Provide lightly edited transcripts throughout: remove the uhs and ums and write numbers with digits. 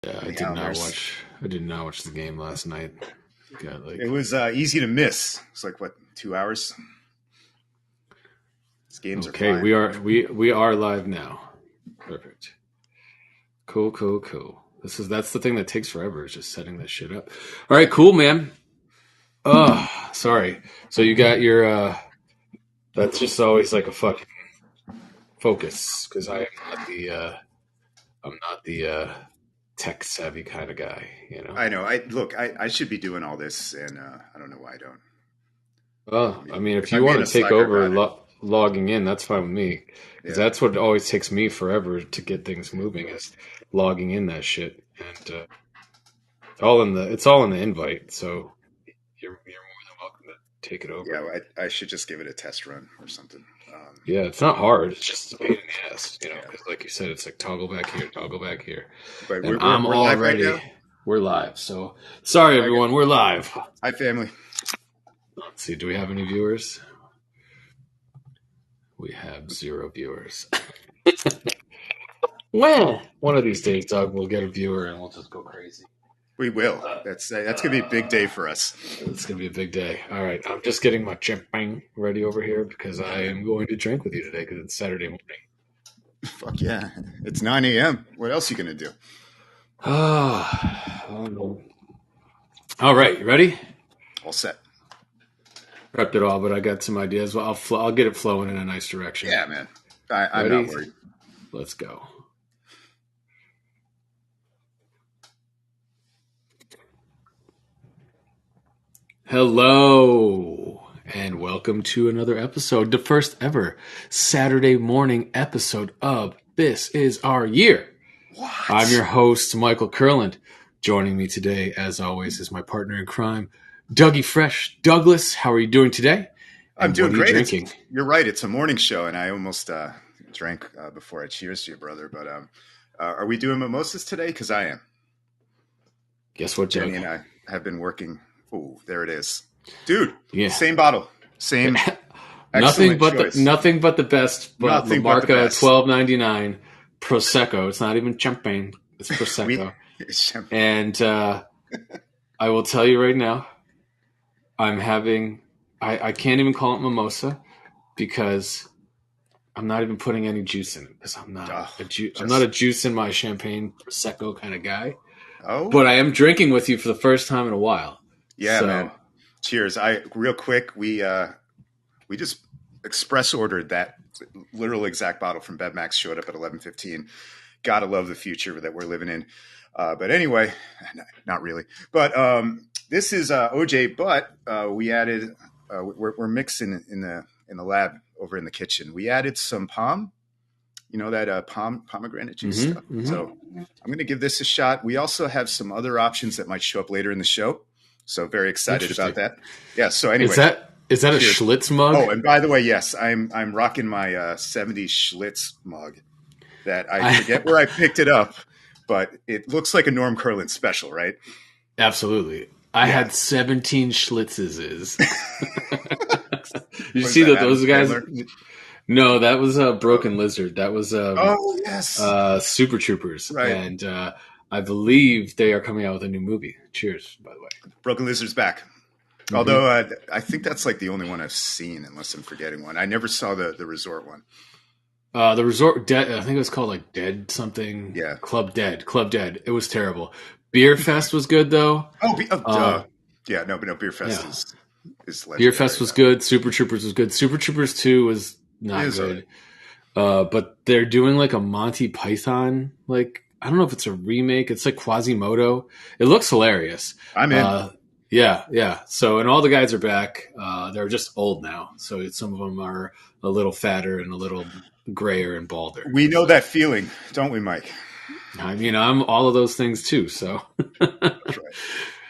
Yeah, the Islanders. I did not watch the game last night. Got It was easy to miss. It's like what 2 hours. These games are okay. flying. We are live now. Perfect. Cool. That's the thing that takes forever is just setting this shit up. All right, cool, man. Oh, sorry. So you got your that's just always like a fucking focus because I'm not the tech savvy kind of guy, you know. I know. I should be doing all this, and I don't know why I don't. Well, I mean, if If you I'm being want a to take slacker over about it, logging in, that's fine with me. Because yeah, that's what always takes me forever to get things moving is logging in that shit, and it's all in the invite. So you're more than welcome to take it over. yeah. I should just give it a test run or something. Yeah, it's not hard. It's just a pain in the ass, you know. Yeah, Because like you said, it's like toggle back here, but and we're I'm we're live right already now. we're live. So sorry, Okay. everyone, we're live. Hi, family. Let's see, do we have any viewers? We have 0 viewers. Well, one of these days, Doug, we'll get a viewer and we'll just go crazy. We will. That's gonna be a big day for us. It's going to be a big day. All right, I'm just getting my champagne ready over here because I am going to drink with you today because it's Saturday morning. Fuck yeah! It's 9 a.m. What else are you gonna do? Oh, all right, you ready? All set. Prepped it all, but I got some ideas. Well, I'll get it flowing in a nice direction. Yeah, man. I'm Ready? not worried. Let's go. Hello, and welcome to another episode, the first ever Saturday morning episode of This Is Our Year. What? I'm your host, Michael Kurland. Joining me today, as always, is my partner in crime, Dougie Fresh. Douglas, how are you doing today? I'm And doing what are you great. drinking? You're right. It's a morning show, and I almost drank before I cheers to you, brother. But are we doing mimosas today? Because I am. Guess what, Doug? Jenny and I have been working. Oh, there it is, dude. Yeah. Same bottle, same. Nothing but choice. nothing but the best. But Nothing but the Lamarca best. $12.99 Prosecco. It's not even champagne. It's Prosecco. And I will tell you right now, I'm having. I can't even call it mimosa because I'm not even putting any juice in it because I'm not I'm not a juice in my champagne Prosecco kind of guy. Oh, but I am drinking with you for the first time in a while. Yeah, So, man. Cheers. Real quick, we just express ordered that literal exact bottle from BevMax. Showed up at 11:15. Gotta love the future that we're living in. But anyway, not really. But this is OJ. But we added. We're mixing in the lab over in the kitchen. We added some palm. You know that pomegranate juice stuff. Mm-hmm. So I'm going to give this a shot. We also have some other options that might show up later in the show. So very excited about that. Yeah. So anyway, is that a Schlitz mug? Oh, and by the way, yes, I'm rocking my 70s Schlitz mug. That I forget where I picked it up, but it looks like a Norm Kurland special, right? Absolutely. I had 17 Schlitzes. You see that those guys? Sandler? No, that was a Broken Lizard. That was oh yes, Super Troopers, right? And I believe they are coming out with a new movie. Cheers, by the way. Broken Lizard's back. Mm-hmm. Although I think that's like the only one I've seen, unless I'm forgetting one. I never saw the resort one. The resort, I think it was called like Dead something. Yeah, Club Dead. It was terrible. Beer Fest was good though. Yeah, no, Beer Fest is legendary. Beer Fest was good. Super Troopers was good. Super Troopers 2 was not good. Right. But they're doing like a Monty Python, like I don't know if it's a remake. It's like Quasimodo. It looks hilarious. I'm in. Yeah. So, and all the guys are back. They're just old now. So some of them are a little fatter and a little grayer and balder. We know that feeling, don't we, Mike? I mean, I'm all of those things too. So, that's right.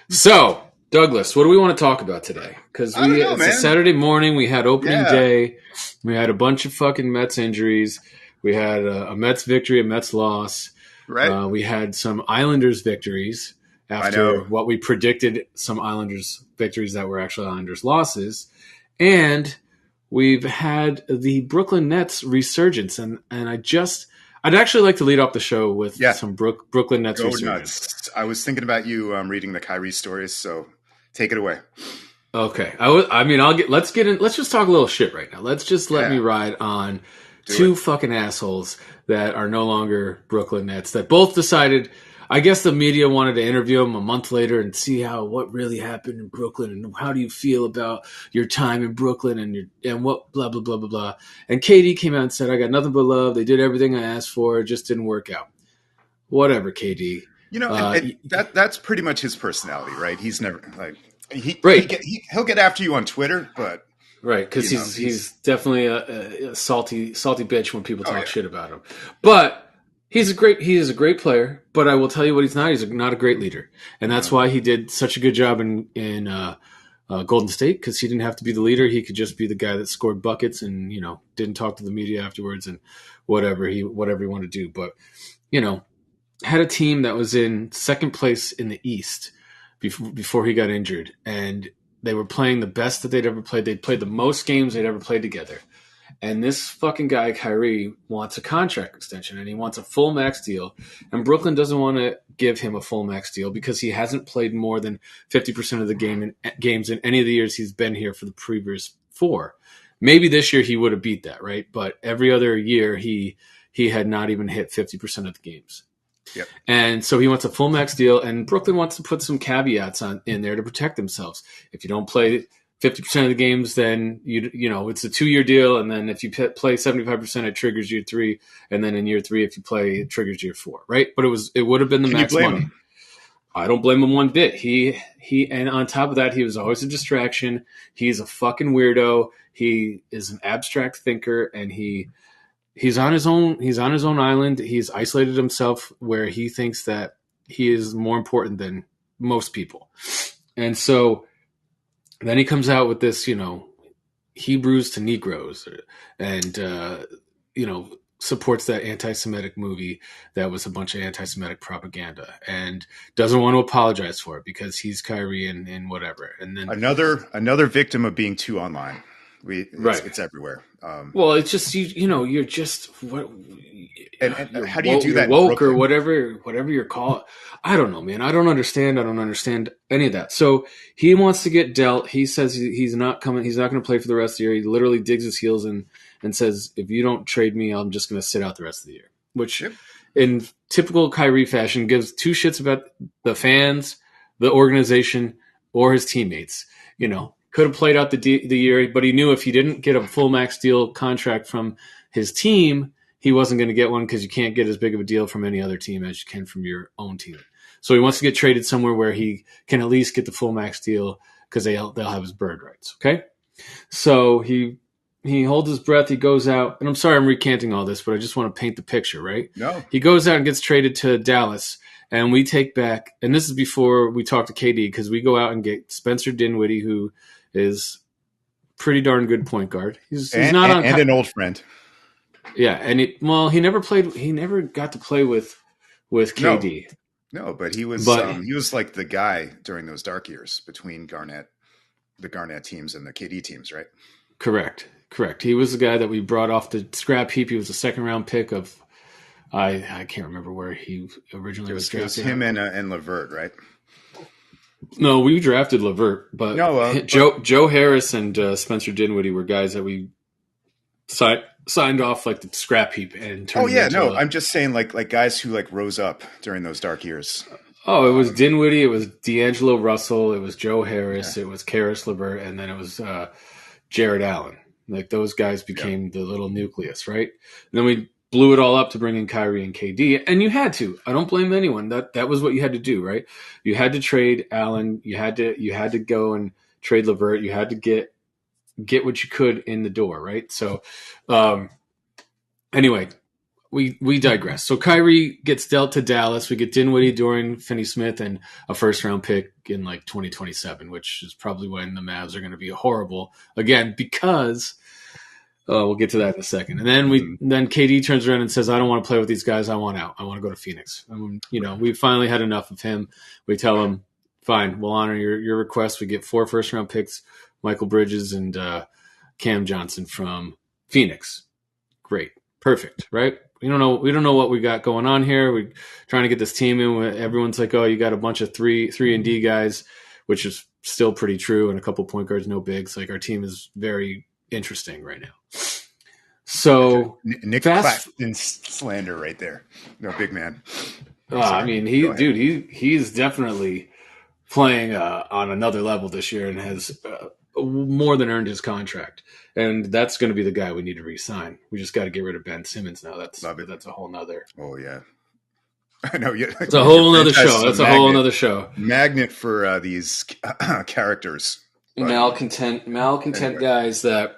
So, Douglas, what do we want to talk about today? Because it's a Saturday morning. We had opening day. We had a bunch of fucking Mets injuries. We had a Mets victory, a Mets loss. Right. We had some Islanders victories after what we predicted, some Islanders victories that were actually Islanders losses. And we've had the Brooklyn Nets resurgence. And I'd actually like to lead off the show with Yeah. some Brooklyn Nets Go resurgence. nuts. I was thinking about you reading the Kyrie stories, so take it away. Okay, let's get in. Let's just talk a little shit right now. Let's just let me ride on two fucking assholes that are no longer Brooklyn Nets that both decided. I guess the media wanted to interview him a month later and see what really happened in Brooklyn and how do you feel about your time in Brooklyn and what blah blah blah blah blah. And KD came out and said, "I got nothing but love. They did everything I asked for. It just didn't work out." Whatever, KD. You know, and that's pretty much his personality, right? He's never like he'll get after you on Twitter, but right, because he's definitely a salty bitch when people talk shit about him. But he is a great player. But I will tell you what he's not. He's not a great leader, and that's why he did such a good job in Golden State, because he didn't have to be the leader. He could just be the guy that scored buckets and didn't talk to the media afterwards and whatever he wanted to do. But had a team that was in second place in the East before he got injured, and they were playing the best that they'd ever played. They'd played the most games they'd ever played together. And this fucking guy, Kyrie, wants a contract extension, and he wants a full max deal. And Brooklyn doesn't want to give him a full max deal because he hasn't played more than 50% of the games in any of the years he's been here for the previous 4. Maybe this year he would have beat that, right? But every other year he had not even hit 50% of the games. Yep. And so he wants a full max deal, and Brooklyn wants to put some caveats in there to protect themselves. If you don't play 50% of the games, then it's a 2-year deal, and then if you play 75%, it triggers year 3, and then in year 3, if you play, it triggers year 4, right? But it would have been the max money. Him? I don't blame him one bit. He and on top of that, he was always a distraction. He's a fucking weirdo. He is an abstract thinker, and he's on his own. He's on his own island. He's isolated himself where he thinks that he is more important than most people. And so then he comes out with this, Hebrews to Negroes, and supports that anti-Semitic movie that was a bunch of anti-Semitic propaganda, and doesn't want to apologize for it because he's Kyrie and whatever. And then another victim of being too online. It's everywhere. Well, it's just you're just what. And how do you do that? Woke or whatever you're called. I don't know, man. I don't understand any of that. So he wants to get dealt. He says he's not coming. He's not going to play for the rest of the year. He literally digs his heels in and says, "If you don't trade me, I'm just going to sit out the rest of the year." Which, in typical Kyrie fashion, gives two shits about the fans, the organization, or his teammates. Could have played out the year, but he knew if he didn't get a full max deal contract from his team, he wasn't going to get one because you can't get as big of a deal from any other team as you can from your own team. So he wants to get traded somewhere where he can at least get the full max deal because they'll have his bird rights. Okay, so he holds his breath. He goes out, and I'm sorry I'm recanting all this, but I just want to paint the picture, right? No, he goes out and gets traded to Dallas. And we take back, and this is before we talk to KD, because we go out and get Spencer Dinwiddie, who is pretty darn good point guard. He's not on and an old friend. Yeah, and he never played. He never got to play with KD. No, but he was like the guy during those dark years between the Garnett teams and the KD teams, right? Correct. He was the guy that we brought off the scrap heap. He was a second round pick of. I can't remember where he originally was drafted. It was him and LeVert, right? No, we drafted LeVert, but Joe Harris and Spencer Dinwiddie were guys that we signed off like the scrap heap and turned. I'm just saying like guys who like rose up during those dark years. Oh, it was Dinwiddie, it was D'Angelo Russell, it was Joe Harris, it was Karis LeVert, and then it was Jared Allen. Like those guys became the little nucleus, right? And then we blew it all up to bring in Kyrie and KD, and you had to. I don't blame anyone. That was what you had to do, right? You had to trade Allen. You had to go and trade LeVert. You had to get what you could in the door, right? So, anyway, we digress. So Kyrie gets dealt to Dallas. We get Dinwiddie, Dorian Finney-Smith, and a first-round pick in like 2027, which is probably when the Mavs are going to be horrible again because. We'll get to that in a second. And then KD turns around and says, I don't want to play with these guys. I want out. I want to go to Phoenix. And, we finally had enough of him. We tell him, fine, we'll honor your request. We get 4 first-round picks, Michael Bridges and Cam Johnson from Phoenix. Great. Perfect, right? We don't know what we got going on here. We're trying to get this team in. Everyone's like, oh, you got a bunch of three and D guys, which is still pretty true, and a couple point guards, no bigs. Like our team is very interesting right now. So Nick Claxton slander right there. No, big man. I mean, he's definitely playing on another level this year and has more than earned his contract. And that's going to be the guy we need to re-sign. We just got to get rid of Ben Simmons now. That's a whole nother. Oh yeah, I know. Yeah, it's a whole other show. That's a whole other show. Magnet for these characters. Malcontent guys that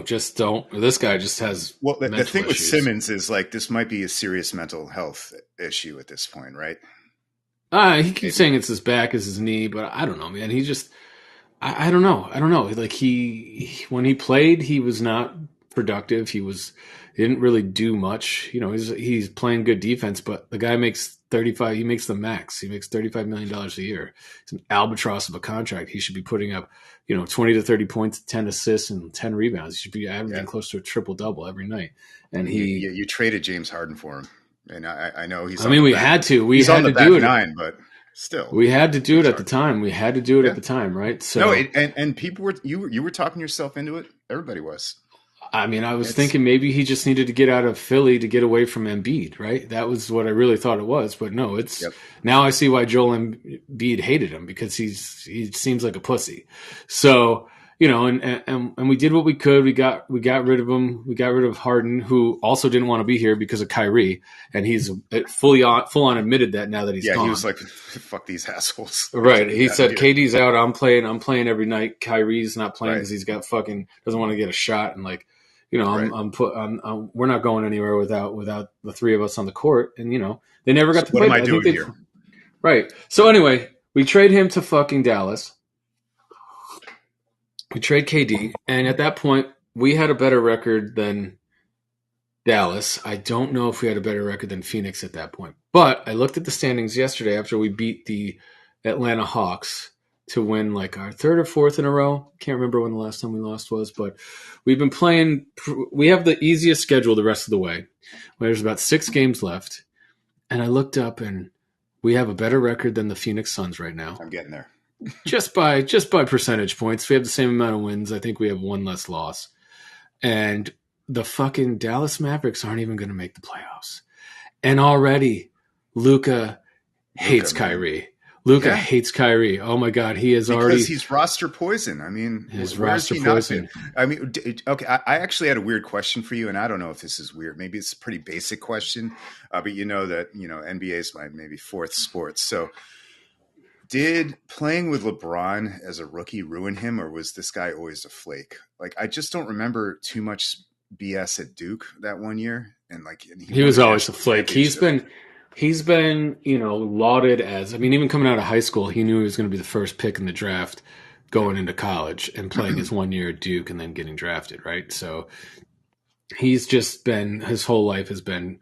just don't. This guy just has. Well, the thing with Simmons is like this might be a serious mental health issue at this point, right? He keeps saying it's his back, it's his knee, but I don't know, man. He just. I don't know. Like when he played, he was not productive. He didn't really do much. He's playing good defense, but the guy makes 35. He makes the max. He makes $35 million a year. It's an albatross of a contract. He should be putting up, 20 to 30 points, 10 assists, and 10 rebounds. He should be averaging close to a triple double every night. And you traded James Harden for him, and I know he's. We had to. We had to do it. But still, we had to do it at the time. We had to do it at the time, right? So and people were you were talking yourself into it. Everybody was. I was thinking maybe he just needed to get out of Philly to get away from Embiid, right? That was what I really thought it was. But no, now I see why Joel Embiid hated him, because he seems like a pussy. So, and we did what we could. We got rid of him. We got rid of Harden, who also didn't want to be here because of Kyrie, and he's full on admitted that now that he's gone. He was like, "Fuck these assholes." Right. He said, "KD's out. I'm playing every night. Kyrie's not playing because he's got doesn't want to get a shot." And like, we're not going anywhere without the three of us on the court. And they never got to play. What am I doing here? Right. So anyway, we trade him to fucking Dallas. We trade KD, and at that point, we had a better record than Dallas. I don't know if we had a better record than Phoenix at that point. But I looked at the standings yesterday after we beat the Atlanta Hawks to win like our third or fourth in a row. Can't remember when the last time we lost was, but we've been playing. We have the easiest schedule the rest of the way. There's about 6 games left, and I looked up, and we have a better record than the Phoenix Suns right now. I'm getting there. just by percentage points. We have the same amount of wins. I think we have one less loss. And the fucking Dallas Mavericks aren't even going to make the playoffs. And already Luka hates Kyrie. Luka hates Kyrie. Oh my God, he is already, because he's roster poison. His roster poison. Okay, I actually had a weird question for you, and I don't know if this is weird. Maybe it's a pretty basic question, but NBA is my maybe fourth sport. So, did playing with LeBron as a rookie ruin him, or was this guy always a flake? Like, I just don't remember too much BS at Duke that one year, and he was always a flake. He's been lauded as, even coming out of high school, he knew he was going to be the first pick in the draft going into college and playing his 1 year at Duke and then getting drafted, right? So he's just been, his whole life has been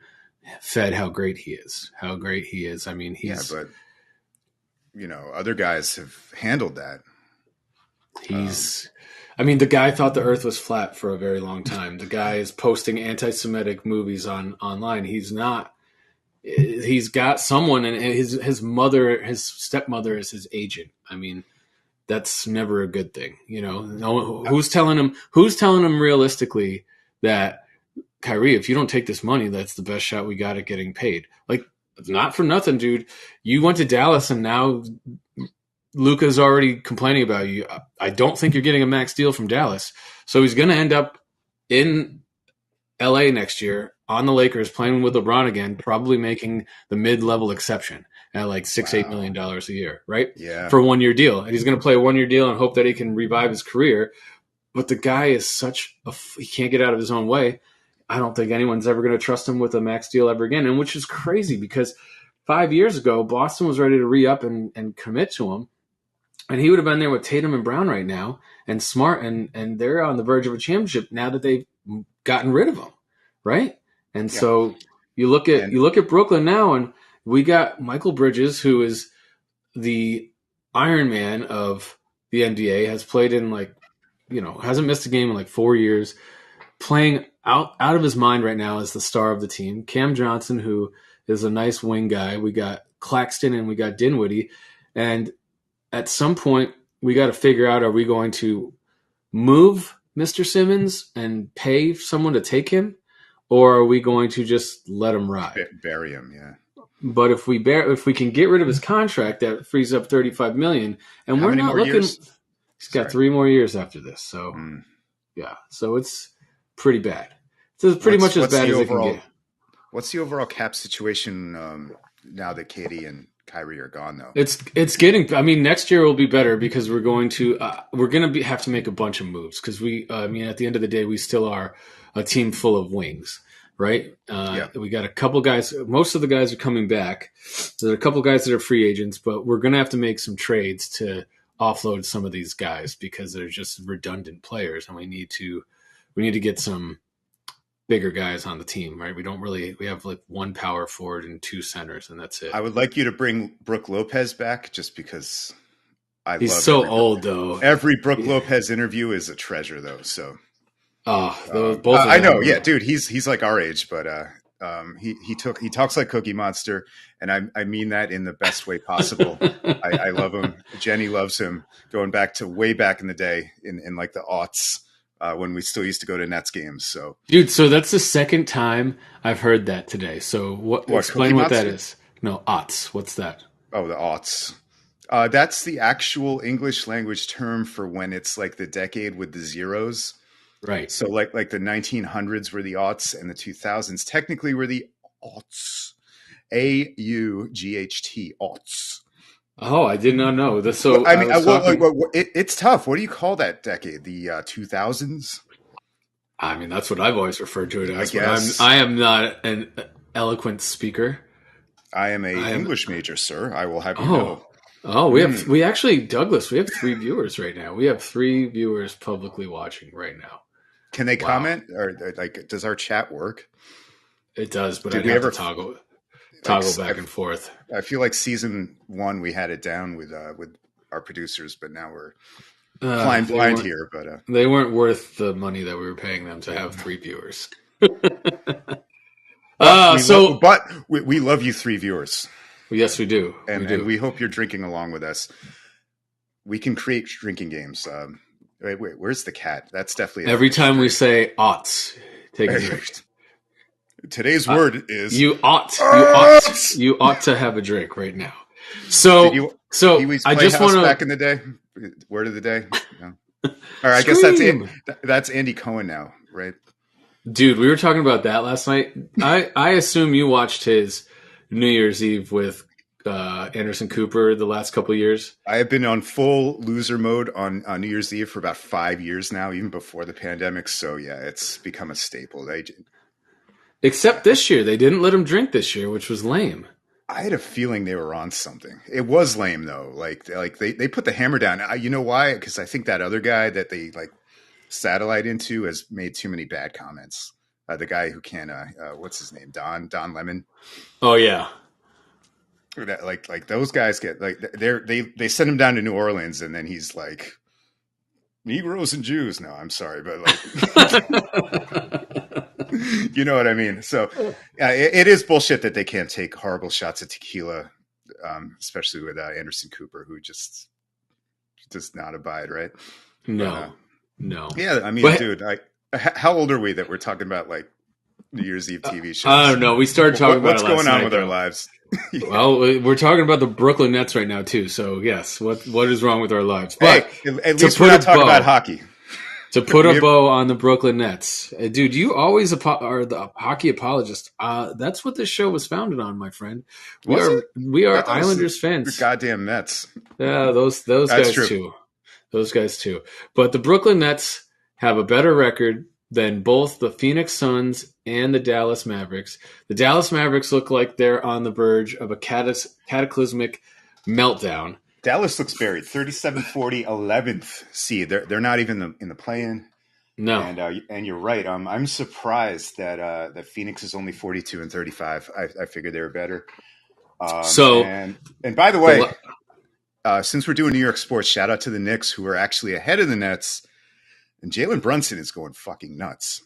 fed how great he is. But other guys have handled that. The guy thought the earth was flat for a very long time. The guy is posting anti-Semitic movies online. He's not. He's got someone, and his stepmother is his agent. That's never a good thing. Who's telling him realistically that, Kyrie, if you don't take this money, that's the best shot we got at getting paid. Like, not for nothing, dude. You went to Dallas, and now Luka's already complaining about you. I don't think you're getting a max deal from Dallas. So he's going to end up in LA next year on the Lakers playing with LeBron again, probably making the mid-level exception at like $6-8 million a year, right? Yeah. For a 1 year deal. And he's going to play a 1 year deal and hope that he can revive his career. But the guy is he can't get out of his own way. I don't think anyone's ever going to trust him with a max deal ever again. And which is crazy, because 5 years ago, Boston was ready to re-up and commit to him. And he would have been there with Tatum and Brown right now, and Smart, and they're on the verge of a championship now that they've gotten rid of him, right? And so you look at Brooklyn now, and we got Michael Bridges, who is the Iron Man of the NBA, has played in hasn't missed a game in like 4 years, playing out of his mind right now as the star of the team. Cam Johnson, who is a nice wing guy. We got Claxton and we got Dinwiddie. And at some point, we got to figure out, are we going to move Mr. Simmons and pay someone to take him? Or are we going to just let him ride? Bury him, yeah. But if we can get rid of his contract, that frees up $35 million. And How we're many not more looking. years? He's got 3 more years after this. So, yeah. So it's pretty bad. It's pretty much as bad as it can get. What's the overall cap situation now that Katie and Kyrie are gone, though? It's getting. I mean, next year will be better because we're going to have to make a bunch of moves because I mean, at the end of the day, we still are a team full of wings, right? We got a couple guys. Most of the guys are coming back. There's a couple guys that are free agents, but we're going to have to make some trades to offload some of these guys because they're just redundant players, and we need to get some bigger guys on the team, right? We have like one power forward and 2 centers, and that's it. I would like you to bring Brook Lopez back just because he's so old, though. Every Brook Lopez interview is a treasure, though. So, both. I know, yeah, dude. He's like our age, but he talks like Cookie Monster, and I mean that in the best way possible. I love him. Jenny loves him. Going way back in the day, in like the aughts. When we still used to go to Nets games. So, dude, so that's the second time I've heard that today. So explain what that is. No, aughts. What's that? Oh, the aughts. That's the actual English language term for when it's like the decade with the zeros. Right. So like the 1900s were the aughts and the 2000s technically were the aughts. AUGHT, aughts. Oh, I did not know. It's tough. What do you call that decade? The 2000s? I mean, that's what I've always referred to it as. I am not an eloquent speaker. I am English major, sir. I will have you know. Oh, we actually, Douglas, we have 3 viewers right now. We have 3 viewers publicly watching right now. Can they comment, or like, does our chat work? It does, but I'd have to toggle back and forth. I feel like season 1 we had it down with our producers, but now we're flying blind here. But they weren't worth the money that we were paying them to have 3 viewers. But we love you 3 viewers. Yes, we do. And we hope you're drinking along with us. We can create drinking games. Wait, where's the cat? That's definitely every time we say aughts, take a drink. Today's word is you ought to have a drink right now. So I just want to back in the day. Word of the day. No. All right, I guess that's Andy Cohen now, right? Dude, we were talking about that last night. I assume you watched his New Year's Eve with Anderson Cooper the last couple of years. I have been on full loser mode on New Year's Eve for about 5 years now, even before the pandemic. So yeah, it's become a staple. Except this year, they didn't let him drink this year, which was lame. I had a feeling they were on something. It was lame though. Like they put the hammer down. You know why? Because I think that other guy that they like satellite into has made too many bad comments. The guy who can, what's his name? Don Lemon. Oh yeah. That like those guys get like they send him down to New Orleans and then he's like Negroes and Jews. No, I'm sorry, but like. You know what I mean? So it is bullshit that they can't take horrible shots at tequila, especially with Anderson Cooper, who just does not abide, right? No. Yeah, I mean, dude, how old are we that we're talking about like New Year's Eve TV shows? I don't know. We started talking about what's going on with our lives. Yeah. Well, we're talking about the Brooklyn Nets right now too. So yes, what is wrong with our lives? But at least we're not talking about hockey. To put a bow on the Brooklyn Nets. Dude, you always are the hockey apologist. That's what this show was founded on, my friend. We are Islanders fans. Goddamn Mets. Yeah, those guys true. Too. Those guys too. But the Brooklyn Nets have a better record than both the Phoenix Suns and the Dallas Mavericks. The Dallas Mavericks look like they're on the verge of a cataclysmic meltdown. Dallas looks buried. 37-40, 11th seed. They're not even in the play-in. No. And you're right. I'm surprised that Phoenix is only 42 and 35. I figured they were better. And by the way, since we're doing New York sports, shout out to the Knicks who are actually ahead of the Nets. And Jalen Brunson is going fucking nuts.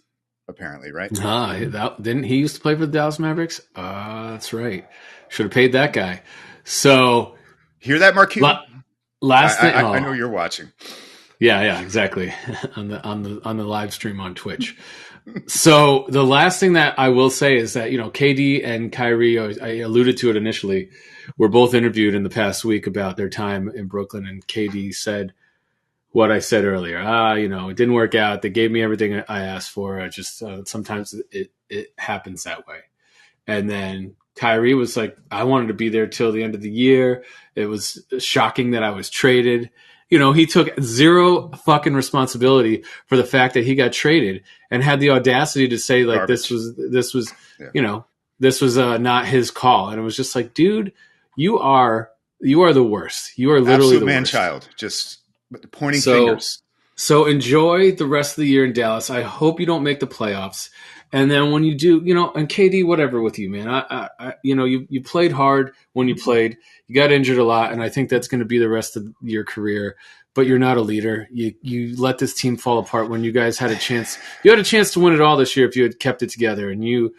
apparently, right? Didn't he used to play for the Dallas Mavericks? That's right. Should have paid that guy. So hear that, Mark Cuban? Last thing, I know you're watching. Yeah, exactly. on the live stream on Twitch. So the last thing that I will say is that, KD and Kyrie, I alluded to it initially, were both interviewed in the past week about their time in Brooklyn, and KD said what I said earlier. It didn't work out. They gave me everything I asked for. I just sometimes it happens that way. And then Kyrie was like, I wanted to be there till the end of the year. It was shocking that I was traded. He took zero fucking responsibility for the fact that he got traded and had the audacity to say like Garbage. this was this was not his call. And it was just like, dude, you are the worst. You are literally the man-child, just pointing fingers. So enjoy the rest of the year in Dallas. I hope you don't make the playoffs. And then when you do, and KD, whatever with you, man. You played hard when you played. You got injured a lot, and I think that's going to be the rest of your career. But you're not a leader. You let this team fall apart when you guys had a chance. You had a chance to win it all this year if you had kept it together, and you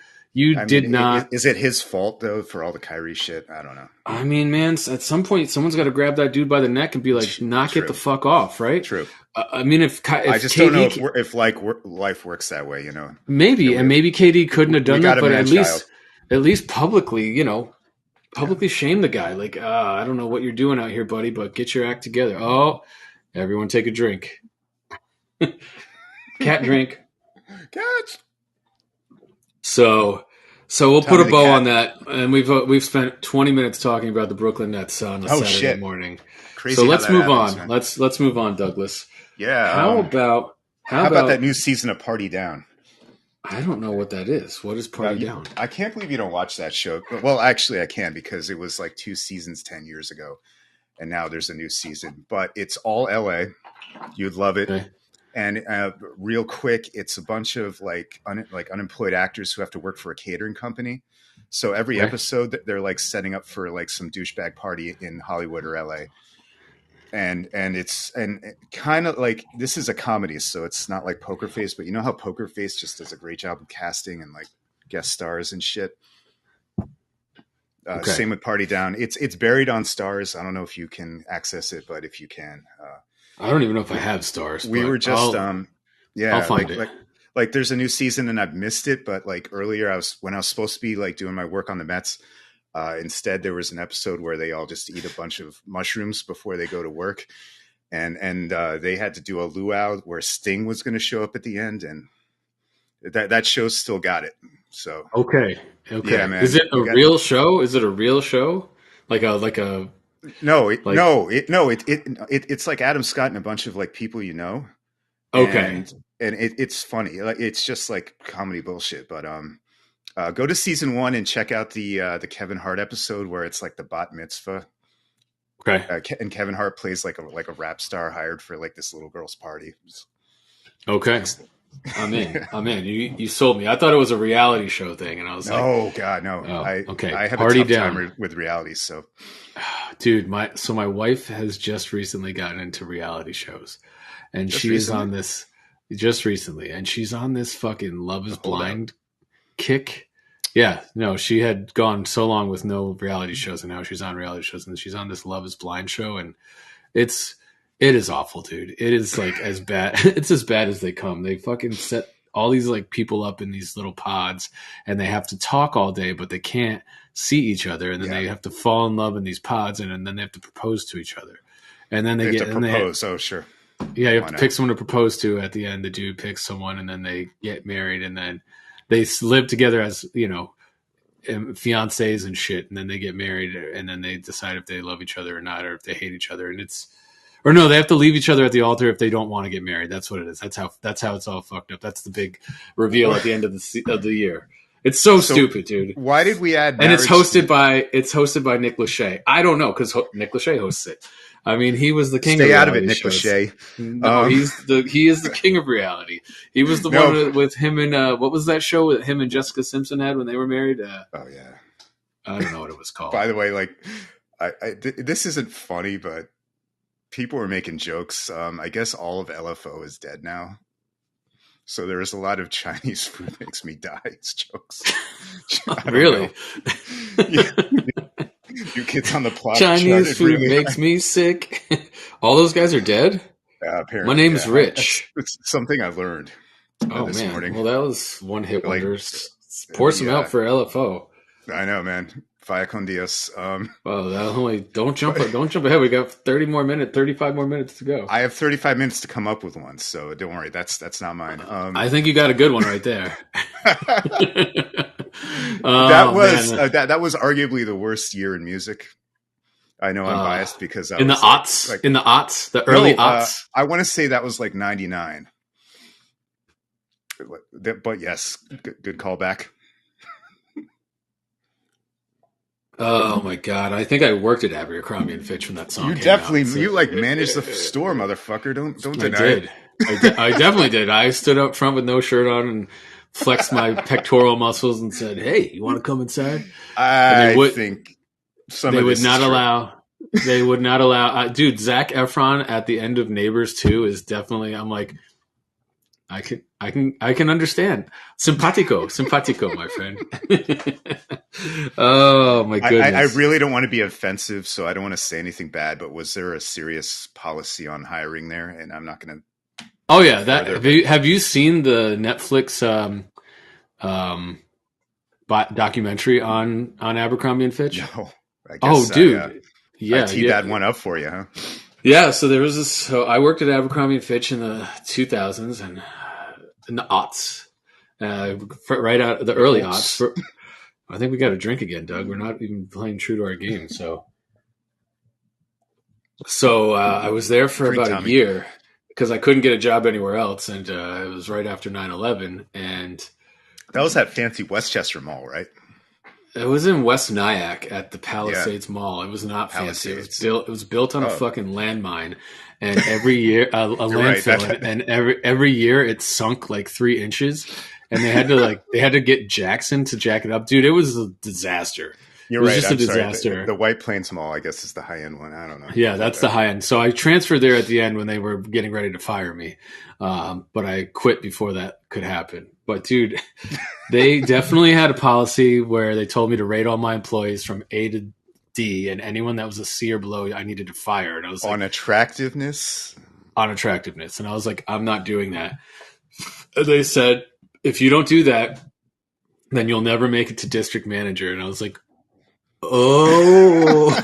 did not. Is it his fault though for all the Kyrie shit? I don't know. I mean, man, at some point, someone's got to grab that dude by the neck and be like, "Knock it the fuck off," right? True. I mean, if I just don't know if life works that way, Maybe, and maybe KD couldn't have done that, but at least publicly, publicly shame the guy. Like, I don't know what you're doing out here, buddy, but get your act together. Oh, everyone, take a drink. Cat drink. Cats. So we'll put a bow on that, and we've spent 20 minutes talking about the Brooklyn Nets on a Saturday morning. Crazy. So let's move on. Man. Let's move on, Douglas. Yeah. How about that new season of Party Down? I don't know what that is. What is Party Down? I can't believe you don't watch that show. Well, actually, I can because it was like 2 seasons 10 years ago, and now there's a new season. But it's all LA. You'd love it. Okay. And real quick, it's a bunch of unemployed actors who have to work for a catering company. So every episode, they're like setting up for like some douchebag party in Hollywood or LA. And it's kind of like, this is a comedy, so it's not like Poker Face, but you know how Poker Face just does a great job of casting and like guest stars and shit. Same with Party Down. It's buried on Stars. I don't know if you can access it, but if you can, I don't even know if I have Stars. We were just I'll find it. Like there's a new season and I've missed it, but like earlier when I was supposed to be like doing my work on the Mets. Instead, there was an episode where they all just eat a bunch of mushrooms before they go to work, and they had to do a luau where Sting was going to show up at the end, and that show still got it. So okay, yeah, man. Is it a real show? Is it a real show? Like a it's like Adam Scott and a bunch of like people you know. Okay, and it's funny. Like it's just like comedy bullshit, but go to season 1 and check out the Kevin Hart episode where it's like the bat mitzvah. Okay. And Kevin Hart plays like a rap star hired for like this little girl's party. Okay. I'm in. You sold me. I thought it was a reality show thing, and I was like, "Oh God, no!" Okay, I have Party a tough Down time with realities. So, dude, my wife has just recently gotten into reality shows, and she's on this just recently, and she's on this fucking Love Is Blind kick. Yeah, no, she had gone so long with no reality shows, and now she's on reality shows, and she's on this Love Is Blind show, and it is awful, dude. It is like as bad. It's as bad as they come. They fucking set all these like people up in these little pods, and they have to talk all day, but they can't see each other, and then they have to fall in love in these pods, and then they have to propose to each other, and then they get to propose. Sure. Yeah, you have to pick someone to propose to at the end. The dude picks someone, and then they get married, and then they live together as, fiancés and shit, and then they get married, and then they decide if they love each other or not, or if they hate each other. And they have to leave each other at the altar if they don't want to get married. That's what it is. That's how it's all fucked up. That's the big reveal at the end of the year. It's so stupid, dude. Why did we add? And it's hosted by Nick Lachey. I don't know, because Nick Lachey hosts it. I mean, he was the king. Stay of out of it, Nick shows. Lachey. No, he is the king of reality. He was the one with him and what was that show that him and Jessica Simpson had when they were married? Oh yeah, I don't know what it was called. By the way, like, this isn't funny, but people were making jokes. I guess all of LFO is dead now. So there is a lot of Chinese food makes me die. It's jokes. Really? You kids on the plot. Chinese food really makes me sick. All those guys are dead? Apparently. My name's Rich. It's something I learned this morning. Well, that was one hit wonders. Pour some out for LFO. I know, man. Vaya con Dios. Don't jump ahead. We got 35 more minutes to go. I have 35 minutes to come up with one, so don't worry. That's not mine. I think you got a good one right there. That was arguably the worst year in music. I know I'm biased because in the aughts, the early aughts. I want to say that was like 99. But yes, good callback. Oh my god! I think I worked at Abercrombie and Fitch when that song came out. You managed the store, motherfucker. Don't deny it. I definitely did. I stood up front with no shirt on and flexed my pectoral muscles and said, "Hey, you want to come inside?" I think they would not allow. They would not allow. Dude, Zac Efron at the end of Neighbors 2 is definitely. I'm like, I can understand. Simpatico, my friend. Oh my goodness! I really don't want to be offensive, so I don't want to say anything bad. But was there a serious policy on hiring there? And I'm not going to. Oh yeah, have you seen the Netflix documentary on Abercrombie and Fitch? No. I guess dude. I teed that one up for you, huh? Yeah, so there was this. So I worked at Abercrombie and Fitch in the 2000s and in the aughts, right out the early aughts. I think we got to drink again, Doug. We're not even playing true to our game. So I was there for about a year because I couldn't get a job anywhere else, and it was right after 9/11, and that was at fancy Westchester Mall, right? It was in West Nyack at the Palisades Mall. It was not fancy. It was built on a fucking landmine, and every year a landfill, right. And every year it sunk like 3 inches, and they had to get Jackson to jack it up, dude. It was a disaster. You're right. Just a disaster. The White Plains Mall, I guess, is the high end one. I don't know. Yeah, that's the high end. So I transferred there at the end when they were getting ready to fire me, but I quit before that could happen. But dude, they definitely had a policy where they told me to rate all my employees from A to D, and anyone that was a C or below, I needed to fire. And I was on attractiveness. On attractiveness, and I was like, I'm not doing that. And they said, if you don't do that, then you'll never make it to district manager. And I was like, oh,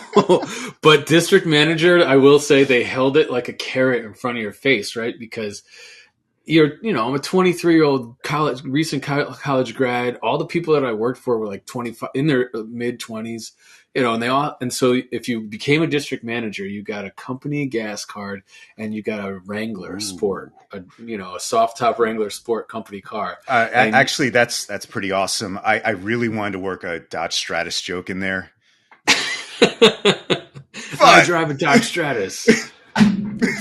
but district manager, I will say they held it like a carrot in front of your face, right? Because I'm a 23-year-old recent college grad. All the people that I worked for were like 25 in their mid 20s, and so if you became a district manager, you got a company gas card and you got a Wrangler Sport, a soft top Wrangler Sport company car. Actually, that's pretty awesome. I really wanted to work a Dodge Stratus joke in there. I drive a Dodge Stratus.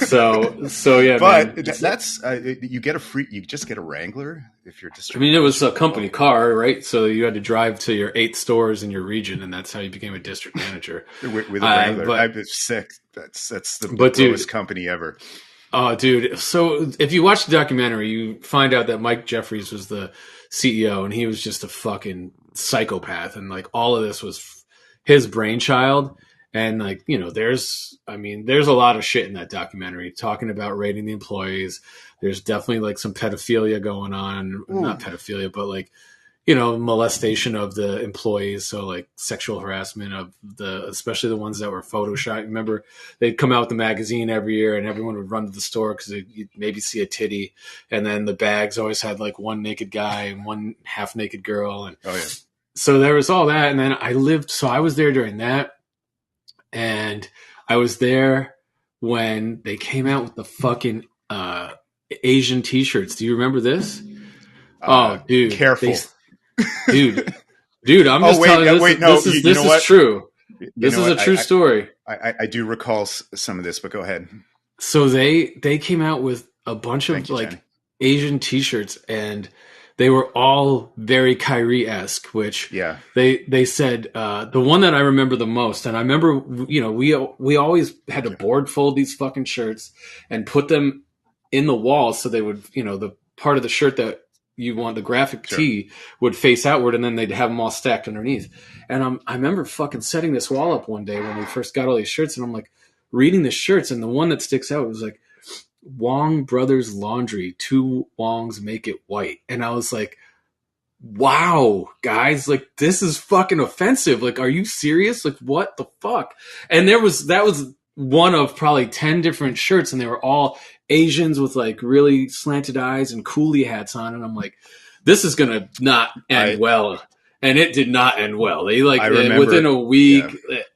So yeah, but man. That's you just get a Wrangler if you're district. I mean, it was a company car, right? So you had to drive to your 8 stores in your region, and that's how you became a district manager with a Wrangler. I'm sick. That's the lowest company ever. Oh, dude! So if you watch the documentary, you find out that Mike Jeffries was the CEO, and he was just a fucking psychopath, and like all of this was his brainchild. And like, there's a lot of shit in that documentary talking about rating the employees. There's definitely like some pedophilia going on, not pedophilia, but like, molestation of the employees. So like sexual harassment of especially the ones that were photoshopped. Remember, they'd come out with the magazine every year and everyone would run to the store because you'd maybe see a titty. And then the bags always had like one naked guy and one half naked girl. And so there was all that. And then I was there during that. And I was there when they came out with the fucking Asian T-shirts. Do you remember this? Dude, careful, dude. I'm just telling you. This is true. This is a true story. I do recall some of this, but go ahead. So they came out with a bunch of Jenny. Asian T-shirts, and they were all very Kyrie-esque, which they said the one that I remember the most, and I remember we always had to board fold these fucking shirts and put them in the wall so they would the part of the shirt that you want, the graphic tee, would face outward, and then they'd have them all stacked underneath. And I remember fucking setting this wall up one day when we first got all these shirts, and I'm like reading the shirts, and the one that sticks out was like, Wong Brothers Laundry, 2 Wongs make it white. And I was like, wow, guys, like, this is fucking offensive. Like, are you serious? Like, what the fuck? And that was one of probably 10 different shirts, and they were all Asians with like really slanted eyes and coolie hats on. And I'm like, this is gonna not end well. And it did not end well. They within a week,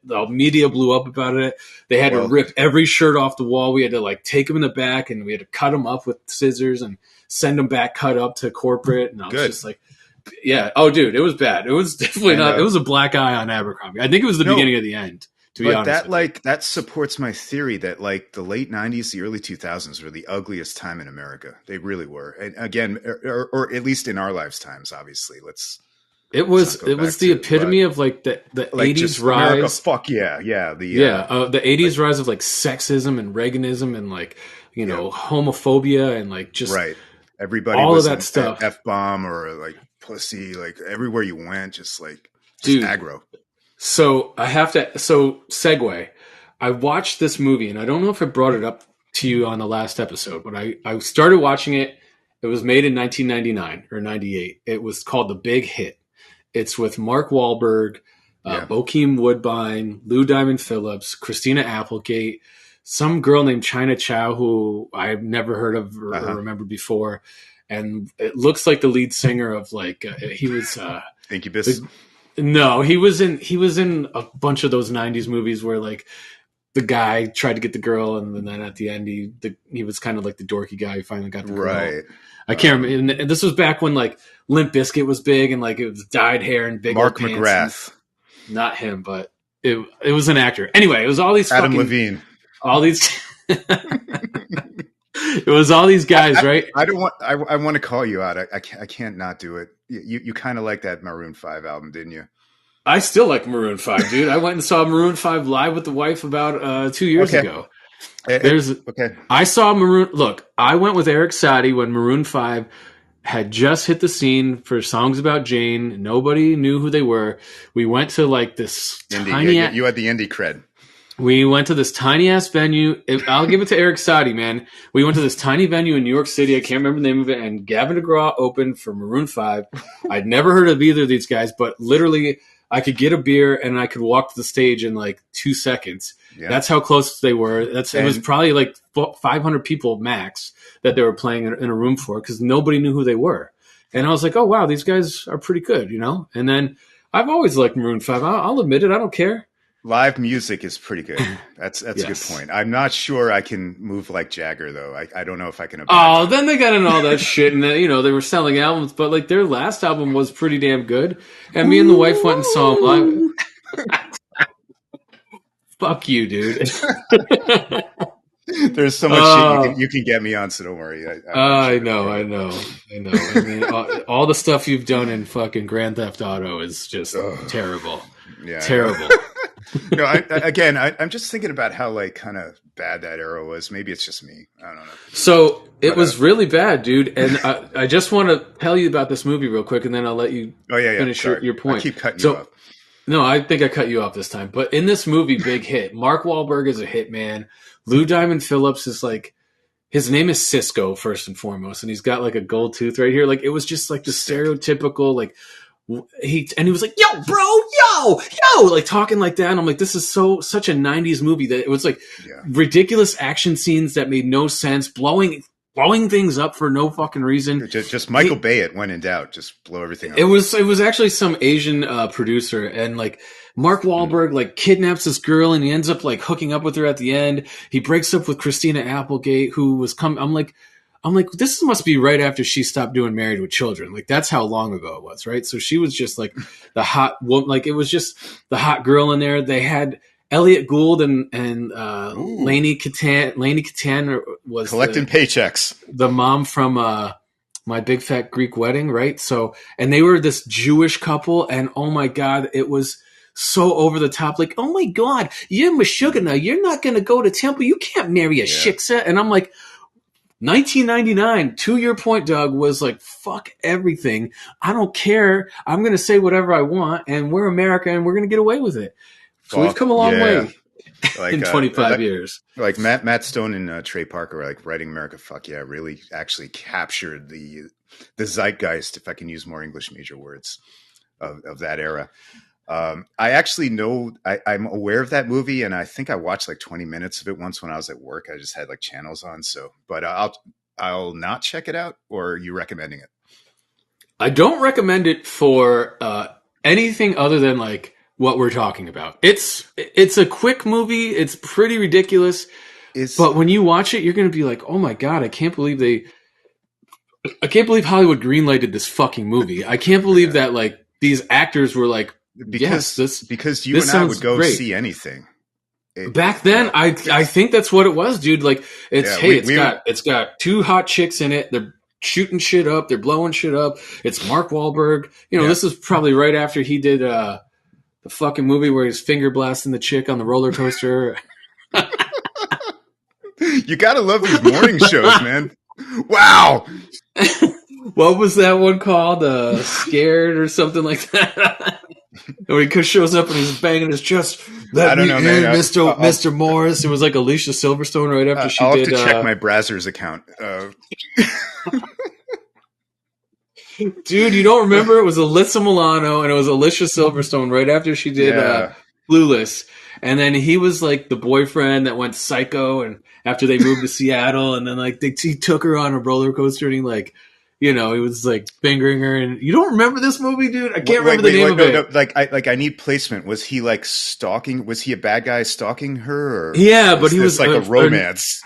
the media blew up about it. They had to rip every shirt off the wall. We had to like take them in the back, and we had to cut them up with scissors and send them back cut up to corporate. And I was just like, yeah. Oh, dude, it was bad. It was definitely not. It was a black eye on Abercrombie. I think it was the beginning of the end. To be honest, that supports my theory that like the late 90s, the early 2000s were the ugliest time in America. They really were. And again, or at least in our lifetimes, obviously. It was the epitome of like the like 80s rise. America, fuck yeah. The 80s rise of like sexism and Reaganism and like, homophobia and like just everybody all was of that stuff. F-bomb or like pussy, like everywhere you went, just like aggro. So segue. I watched this movie, and I don't know if I brought it up to you on the last episode, but I started watching it. It was made in 1999 or 98. It was called The Big Hit. It's with Mark Wahlberg, Bokeem Woodbine, Lou Diamond Phillips, Christina Applegate, some girl named China Chow who I've never heard of or remember before. And it looks like the lead singer of like he was Incubus. No, he was in a bunch of those 90s movies where like the guy tried to get the girl, and then at the end he was kind of like the dorky guy who finally got the girl. Right. I can't remember. And this was back when like Limp Bizkit was big, and like it was dyed hair and big Mark pants. McGrath. Not him, but it was an actor. Anyway, it was all these Adam Levine. All these it was all these guys, right? I want to call you out. I can't not do it. You kind of like that Maroon 5 album, didn't you? I still like Maroon 5, dude. I went and saw Maroon 5 live with the wife about 2 years ago. I saw Maroon. Look, I went with Eric Satie when Maroon 5 had just hit the scene for Songs About Jane. Nobody knew who they were. We went to like this tiny. You had the indie cred. We went to this tiny ass venue. I'll give it to Eric Satie, man. We went to this tiny venue in New York City. I can't remember the name of it. And Gavin DeGraw opened for Maroon 5. I'd never heard of either of these guys, but literally I could get a beer and I could walk to the stage in like 2 seconds. Yeah. That's how close they were. It was probably like 500 people max that they were playing in a room for, because nobody knew who they were. And I was like, oh, wow, these guys are pretty good, And then I've always liked Maroon 5. I'll admit it. I don't care. Live music is pretty good. That's a good point. I'm not sure I can move like Jagger, though. I don't know if I can. Then they got into all that shit, and they were selling albums, but like their last album was pretty damn good. And me and the wife went and saw them live. Fuck you, dude. There's so much shit you can get me on, so don't worry. I know. I mean, all the stuff you've done in fucking Grand Theft Auto is just terrible. Yeah, terrible. No, I'm just thinking about how like kind of bad that era was. Maybe it's just me. I don't know. So it was really bad, dude. And I just want to tell you about this movie real quick, and then I'll let you finish your point. I keep cutting you off. No, I think I cut you off this time. But in this movie, Big Hit, Mark Wahlberg is a hitman. Lou Diamond Phillips is like, his name is Cisco first and foremost, and he's got like a gold tooth right here. Like it was just like the stereotypical like. He was like, yo, bro, yo, like talking like that. And I'm like, this is such a 90s movie that it was like ridiculous action scenes that made no sense, blowing things up for no fucking reason. Just Michael Bay it when in doubt, just blow everything up. It was actually some Asian producer, and like Mark Wahlberg like kidnaps this girl, and he ends up like hooking up with her at the end. He breaks up with Christina Applegate, who was I'm like, this must be right after she stopped doing Married with Children. Like, that's how long ago it was, right? So she was just like the hot woman. Like, it was just the hot girl in there. They had Elliot Gould and Lainey Katan. Lainey Katan was collecting paychecks. The mom from My Big Fat Greek Wedding, right? So, and they were this Jewish couple, and oh my God, it was so over the top. Like, oh my God, you're Meshuggah now. You're not going to go to temple. You can't marry a shiksa. And I'm like, 1999, to your point, Doug, was like, fuck everything. I don't care. I'm going to say whatever I want, and we're America, and we're going to get away with it. So we've come a long way in 25 years. Like Matt Stone and Trey Parker were like, writing America, fuck yeah, really actually captured the zeitgeist, if I can use more English major words, of that era. I actually know, I'm aware of that movie, and I think I watched like 20 minutes of it once when I was at work. I just had like channels on. So, but I'll not check it out. Or are you recommending it? I don't recommend it for anything other than like what we're talking about. It's a quick movie. It's pretty ridiculous. But when you watch it, you're going to be like, oh my God, I can't believe Hollywood greenlighted this fucking movie. I can't believe that like these actors were like, because you and I would go see anything. Back then, I think that's what it was, dude. Like it's got two hot chicks in it. They're shooting shit up. They're blowing shit up. It's Mark Wahlberg. This is probably right after he did the fucking movie where he's finger blasting the chick on the roller coaster. You gotta love these morning shows, man. Wow. What was that one called? Scared or something like that? When he shows up and he's banging his chest. Let me in, Mr. Morris. It was like Alicia Silverstone right after she did. I'll have to check my Brazzers account. Dude, you don't remember? It was Alyssa Milano and it was Alicia Silverstone right after she did Clueless. And then he was like the boyfriend that went psycho, and after they moved to Seattle, and then like he took her on a roller coaster, and he like, he was like fingering her. And you don't remember this movie, dude? I can't remember the name of it. No, I need placement. Was he like stalking? Was he a bad guy stalking her? Or but he was like a romance.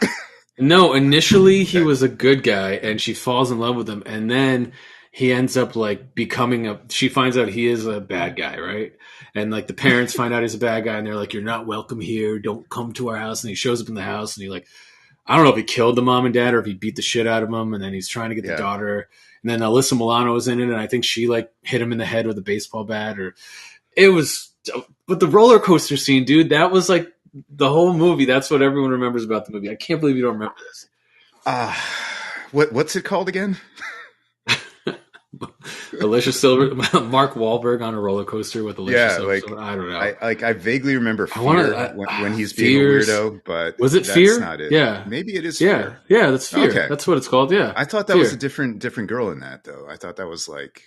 No, initially he was a good guy, and she falls in love with him, and then he ends up like becoming she finds out he is a bad guy, right? And like the parents find out he's a bad guy, and they're like, "You're not welcome here. Don't come to our house." And he shows up in the house, and he like, I don't know if he killed the mom and dad or if he beat the shit out of them, and then he's trying to get the daughter. And then Alyssa Milano was in it, and I think she like hit him in the head with a baseball bat, but the roller coaster scene, dude, that was like the whole movie. That's what everyone remembers about the movie. I can't believe you don't remember this. What's it called again? Alicia Mark Wahlberg on a roller coaster with Alicia Silverstone. I don't know. I vaguely remember Fear when he's being a weirdo, but was it that's Fear? Not it. Yeah, maybe it is. Fear. Yeah, that's Fear. Okay. That's what it's called. Yeah, I thought that was a different girl in that though. I thought that was like.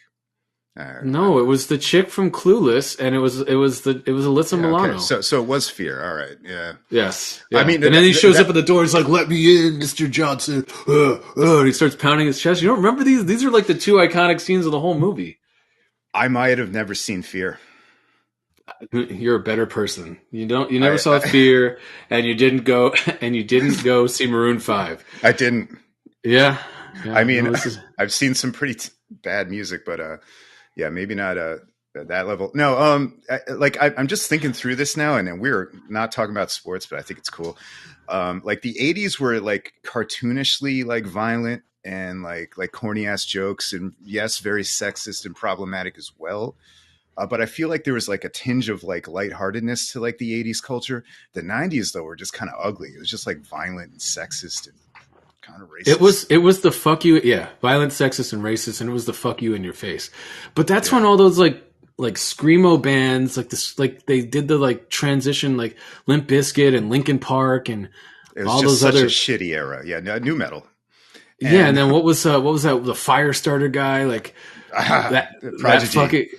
No, it was the chick from Clueless, and it was Alyssa Milano. Okay. So it was Fear. All right, yeah. Yes, yeah. I mean, and then he shows up at the door. He's like, "Let me in, Mr. Johnson." And he starts pounding his chest. You don't remember these? These are like the two iconic scenes of the whole movie. I might have never seen Fear. You're a better person. You never saw Fear, and you didn't go see Maroon 5. I didn't. Yeah. I mean, I've seen some pretty bad music, but yeah, maybe not that level. No, I'm just thinking through this now, and we're not talking about sports, but I think it's cool. Like the 80s were like cartoonishly like violent and like corny ass jokes, and yes, very sexist and problematic as well. But I feel like there was like a tinge of like lightheartedness to like the 80s culture. The 90s though were just kind of ugly. It was just like violent and sexist and kind of racist. It was the fuck you, violent, sexist, and racist, and it was the fuck you in your face. But that's when all those like screamo bands, like this, like they did the like transition, like Limp Bizkit and Linkin Park and it was all those such other a shitty era. Yeah, new metal. And then what was that? The Firestarter guy, like that fucking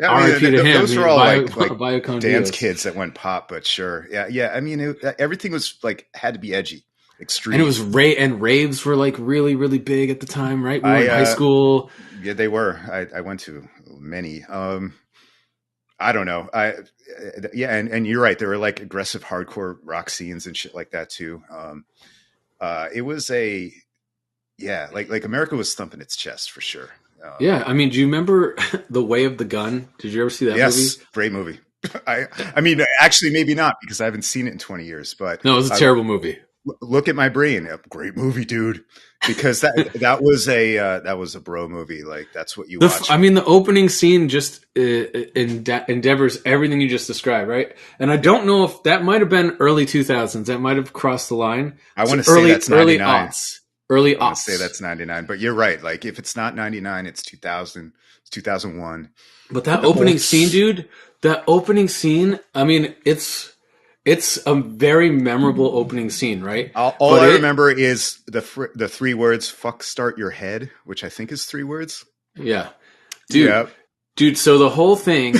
R.I.P. to him. Those were all like dance kids that went pop, but sure, yeah. I mean, everything was like had to be edgy. Extreme. And it was raves were like really, really big at the time, right? We were in high school. Yeah, they were. I went to many. I don't know. And you're right. There were like aggressive hardcore rock scenes and shit like that too. It was like America was thumping its chest for sure. Yeah, I mean, do you remember The Way of the Gun? Did you ever see that movie? Yes, great movie. I mean, actually, maybe not because I haven't seen it in 20 years. But no, it was a terrible movie. Look at my brain. A great movie, dude. Because that was a bro movie. Like that's what you watch. I mean, the opening scene just endeavors everything you just described, right? And I don't know if that might have been early 2000s. That might have crossed the line. I want to say that's 99. Aughts. early I want aughts. to say that's 99, but you're right. Like if it's not 99, it's 2000, it's 2001. But that opening scene, dude, that opening scene, I mean, it's a very memorable opening scene, right? All I remember is the three words "fuck start your head," which I think is 3 words. Yeah, dude. So the whole thing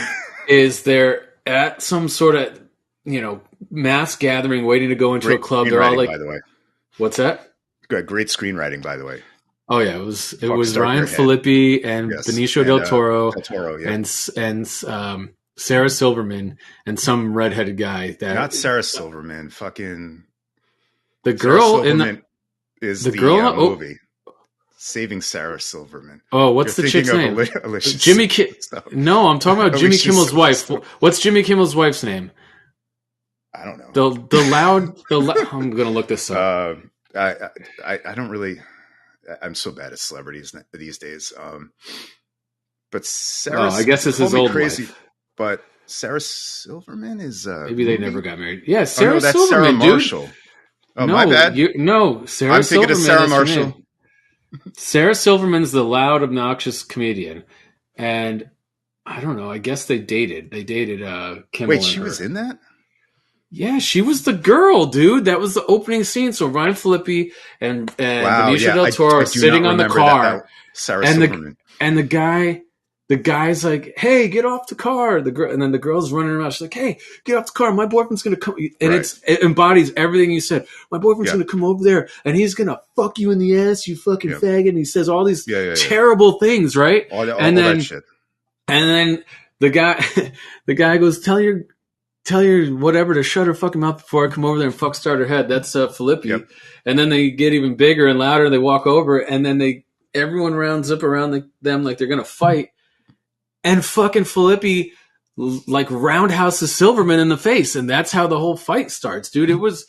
is they're at some sort of mass gathering, waiting to go into a club. They're all like, by the way, what's that? Great screenwriting, by the way. Oh yeah, it was Ryan Phillippe and Benicio del Toro, and Sarah Silverman and some redheaded guy. That not Sarah Silverman, fucking the girl in the girl movie. Saving Sarah Silverman. Oh, what's the chick's name? Jimmy No, I'm talking about Jimmy Kimmel's wife. What's Jimmy Kimmel's wife's name? I don't know. I'm gonna look this up. I don't really. I'm so bad at celebrities these days. But Sarah. I guess this is old crazy. Wife. But Sarah Silverman is. Maybe they never got married. Yeah, Sarah that's Silverman, Sarah Marshall. Dude. Oh, no, my bad. Sarah. I'm thinking of Sarah Marshall. Sarah Silverman's the loud, obnoxious comedian, and I don't know. I guess they dated. They dated Kimmel. Wait, she was in that? Yeah, she was the girl, dude. That was the opening scene. So Ryan Phillippe and Benicio del Toro are sitting on the car, Sarah Silverman. The guy's like, "Hey, get off the car!" The girl, and then the girl's running around. She's like, "Hey, get off the car! My boyfriend's gonna come." And it embodies everything you said. My boyfriend's gonna come over there, and he's gonna fuck you in the ass, you fucking faggot. And he says all these terrible things, right? All that shit. And then the guy goes, "Tell your whatever to shut her fucking mouth before I come over there and fuck start her head." That's Phillippe. Yep. And then they get even bigger and louder. They walk over, and then everyone rounds up around them like they're gonna fight. And fucking Phillippe like roundhouses Silverman in the face, and that's how the whole fight starts, dude. It was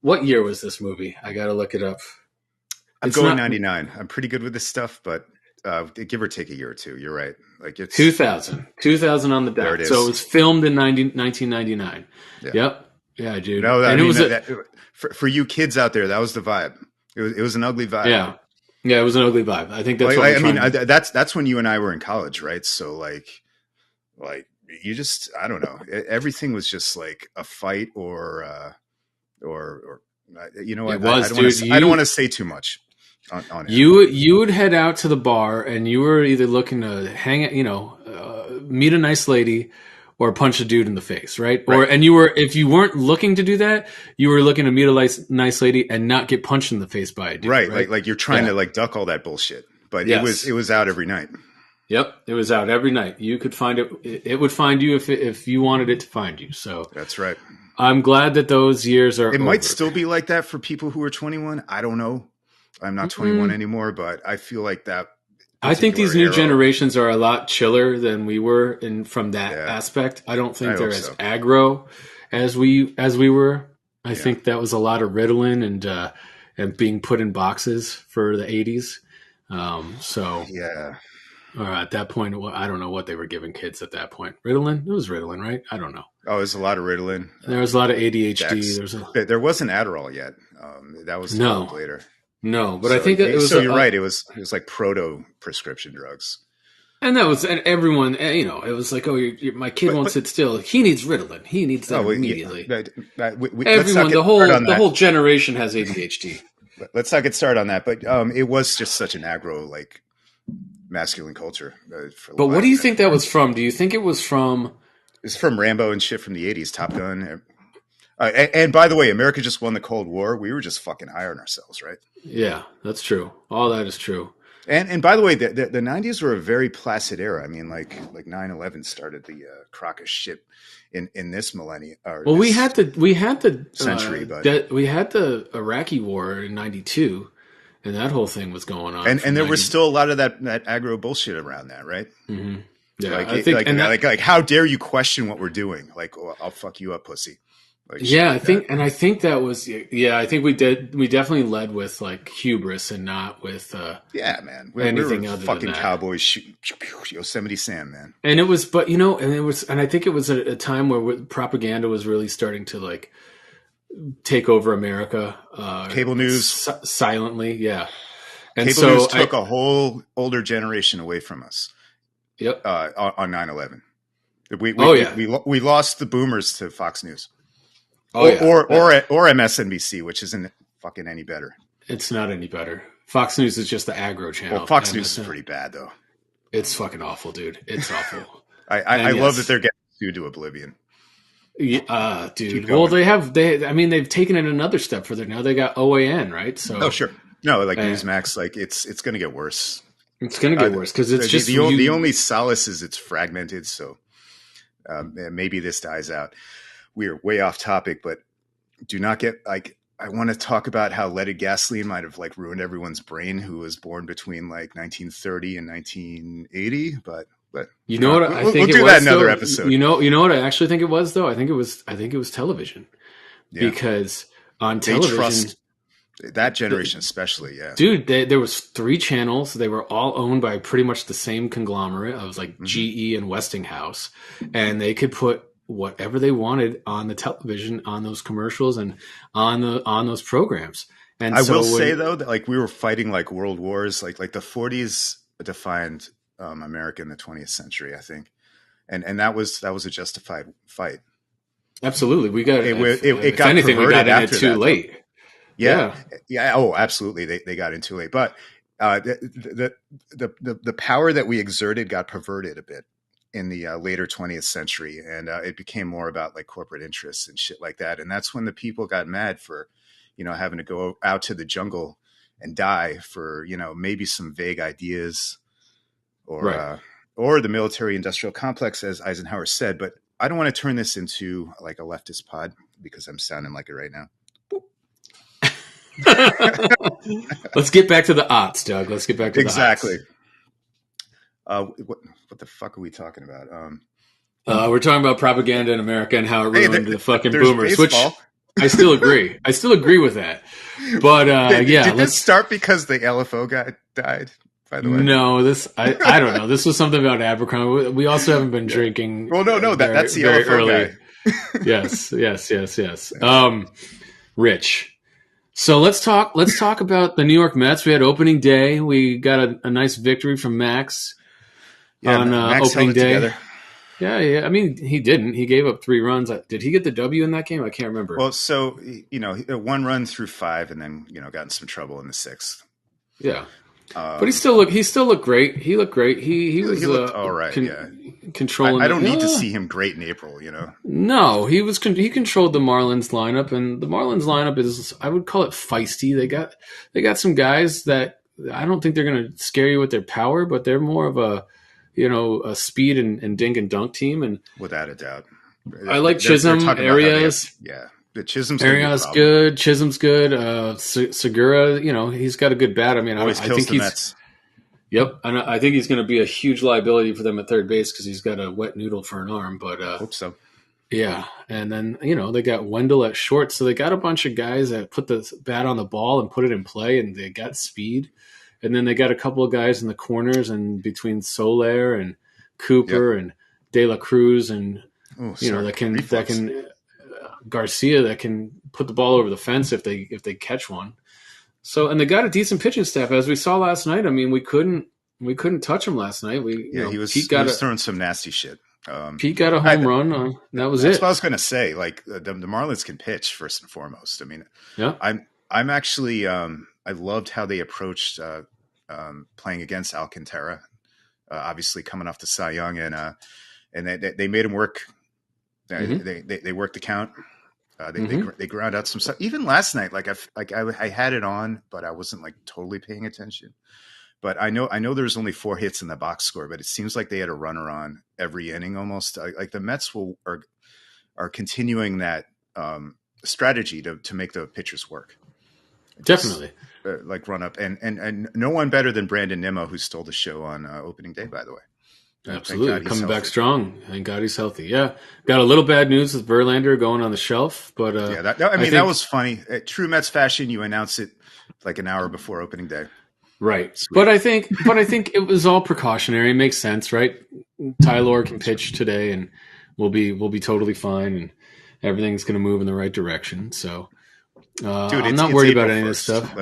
what year was this movie? I gotta look it up. I'm going 99. I'm pretty good with this stuff, but give or take a year or two. You're right. Like it's 2000 on the dot. So it was filmed in 1999. Yeah. Yep. Yeah, dude. No, for you kids out there, that was the vibe. It was an ugly vibe. Yeah. Yeah, it was an ugly vibe. I think that's that's when you and I were in college, right? So like you just, I don't know. Everything was just like a fight or you know, I don't want to say too much on it. You would head out to the bar and you were either looking to hang out, meet a nice lady or punch a dude in the face, right? And you were, if you weren't looking to do that, you were looking to meet a nice lady and not get punched in the face by a dude. Right. Like you're trying to like duck all that bullshit, but it was out every night. Yep. It was out every night. You could find it. It would find you if you wanted it to find you. So that's right. I'm glad that those years are It might still be like that for people who are 21. I don't know. I'm not 21 anymore, but I feel like that. I think these new generations are a lot chiller than we were from that aspect. I don't think they're as aggro as we were. I think that was a lot of Ritalin and being put in boxes for the 80s. At that point, I don't know what they were giving kids at that point. Ritalin? It was Ritalin, right? I don't know. Oh, there's a lot of Ritalin. There was a lot of ADHD. There wasn't Adderall yet. That was later. No, but I think it was. So you're right. It was like proto prescription drugs, and that was everyone. It was like, oh, my kid won't sit still. He needs Ritalin. He needs that immediately. Everyone, the whole generation has ADHD. Let's not get started on that. But it was just such an aggro like masculine culture. But what do you think that was from? Do you think it was from? It's from Rambo and shit from the 80s, Top Gun. And by the way, America just won the Cold War. We were just fucking high on ourselves, right? Yeah, that's true. All that is true. And by the way, the 90s were a very placid era. I mean, like 9/11 started the crock of shit in this millennium. We had the century, but we had the Iraqi war in '92, and that whole thing was going on. And there was still a lot of that aggro bullshit around that, right? Mm-hmm. Yeah, I think like how dare you question what we're doing? Like, oh, I'll fuck you up, pussy. Like, I think that was I think we definitely led with like hubris and not with man, anything we were other fucking than that. Cowboys shooting Yosemite Sam, man. And it was, and I think it was a time where propaganda was really starting to like take over America. Cable news silently, yeah. And Cable news took a whole older generation away from us. Yep. On 9/11. We lost the boomers to Fox News. Or MSNBC, which isn't fucking any better. It's not any better. Fox News is just the aggro channel. Well, Fox News is pretty bad, though. It's fucking awful, dude. It's awful. I love that they're getting sued to oblivion. Yeah, dude. Well, they've taken it another step further. Now they got OAN, right? So sure. No, like Newsmax, like it's going to get worse. It's going to get worse because it's just the only solace is it's fragmented. So maybe this dies out. We're way off topic, but do not get like. I want to talk about how leaded gasoline might have like ruined everyone's brain who was born between like 1930 and 1980. But you know what I think we'll do that in another episode. You know what I actually think it was though. I think it was television because on television. That generation especially, yeah. Dude, there was 3 channels. They were all owned by pretty much the same conglomerate. It was like GE and Westinghouse. And they could put whatever they wanted on the television, on those commercials, and on those programs. And I will say, though, that like we were fighting like world wars. Like the 40s defined America in the 20th century, I think. And that was a justified fight. Absolutely. We got it got anything, we got in it too late. Yeah. Oh, absolutely. They got in too late, but the power that we exerted got perverted a bit in the later 20th century, and it became more about like corporate interests and shit like that. And that's when the people got mad for, having to go out to the jungle and die for maybe some vague ideas, or the military-industrial complex, as Eisenhower said. But I don't want to turn this into like a leftist pod because I'm sounding like it right now. Let's get back to the aughts, Doug. Let's get back to exactly. What the fuck are we talking about? We're talking about propaganda in America and how it ruined the fucking boomers. Baseball. Which I still agree. I still agree with that. But did this start because the LFO guy died? By the way, no. I don't know. This was something about Abercrombie. We also haven't been drinking. Well, no. That's the LFO early. Guy. Yes. Rich. So let's talk about the New York Mets. We had opening day. We got a nice victory from Max on Max opening day. Together. Yeah. I mean, he didn't. He gave up 3 runs. Did he get the W in that game? I can't remember. Well, so 1 run through 5, and then got in some trouble in the 6th. Yeah, but he still looked great. He looked great. He looked all right. Controlling. I don't need to see him great in April. No, he controlled the Marlins lineup, and the Marlins lineup is, I would call it feisty. They got some guys that I don't think they're going to scare you with their power, but they're more of a speed and dink and dunk team. And without a doubt, I like Chisholm. Arias. The Chisholm's good. Chisholm's good. Segura, he's got a good bat. I mean, I think he's. Mets. Yep, and I think he's going to be a huge liability for them at third base because he's got a wet noodle for an arm. But hope so. Yeah, and then they got Wendell at short, so they got a bunch of guys that put the bat on the ball and put it in play, and they got speed. And then they got a couple of guys in the corners and between Soler and Cooper and De La Cruz and that can Garcia that can put the ball over the fence if they catch one. So, and they got a decent pitching staff, as we saw last night. I mean, we couldn't touch him last night. He was throwing some nasty shit. Pete got a home run. That was that's it. What I was going to say. Like the Marlins can pitch first and foremost. I mean, I'm actually I loved how they approached playing against Alcantara. Obviously, coming off the Cy Young, and they made him work. They worked the count. They ground out some stuff. Even last night, I had it on, but I wasn't like totally paying attention. But I know there's only 4 hits in the box score, but it seems like they had a runner on every inning almost. Like the Mets are continuing that strategy to make the pitchers work. Definitely. Like run up and no one better than Brandon Nimmo, who stole the show on opening day, by the way. Absolutely. Coming back strong. Thank God he's healthy. Yeah. Got a little bad news with Verlander going on the shelf, but that was funny. True Mets fashion, you announce it like an hour before opening day. Right. Sweet. But I think it was all precautionary. It makes sense, right? Tylor can pitch today and we'll be totally fine. Everything's going to move in the right direction. So Dude, I'm not worried April about any 1st. of this stuff.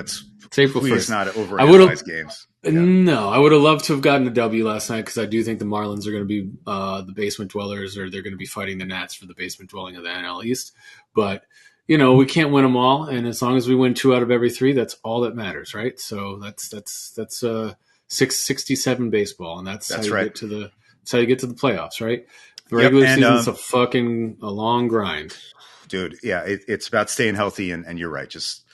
It's April please 1st. not overanalyze games. Yeah. No, I would have loved to have gotten a W last night because I do think the Marlins are going to be the basement dwellers, or they're going to be fighting the Nats for the basement dwelling of the NL East. But, we can't win them all. And as long as we win 2 out of every 3, that's all that matters, right? So that's 667 baseball. And that's how you get to the playoffs, right? The regular season's a long grind. Dude, yeah, it's about staying healthy, and you're right. Just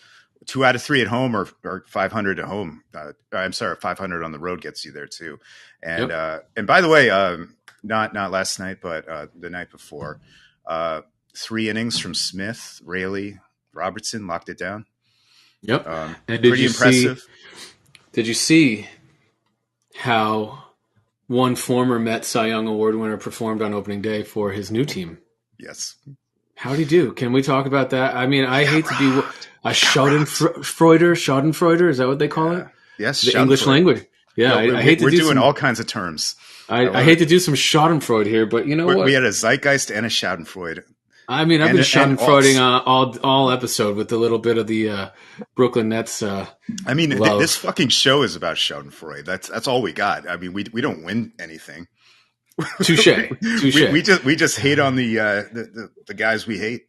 2 out of 3 at home, or 500 at home. I'm sorry, 500 on the road gets you there too. And and by the way, not last night, but the night before, 3 innings from Smith, Raley, Robertson locked it down. Yep, and pretty impressive. Did you see how one former Met Cy Young Award winner performed on opening day for his new team? Yes. How'd he do? Can we talk about that? I mean, I hate to be a Schadenfreuder. Is that what they call it? Yes, the English language. Yeah, I hate to we're doing all kinds of terms. I hate to do some Schadenfreude here, but you know what? We had a Zeitgeist and a Schadenfreude. I mean, I've been Schadenfreuding all episode with a little bit of the Brooklyn Nets. I mean, this fucking show is about Schadenfreude. That's all we got. I mean, we don't win anything. Touche. We just hate on the guys we hate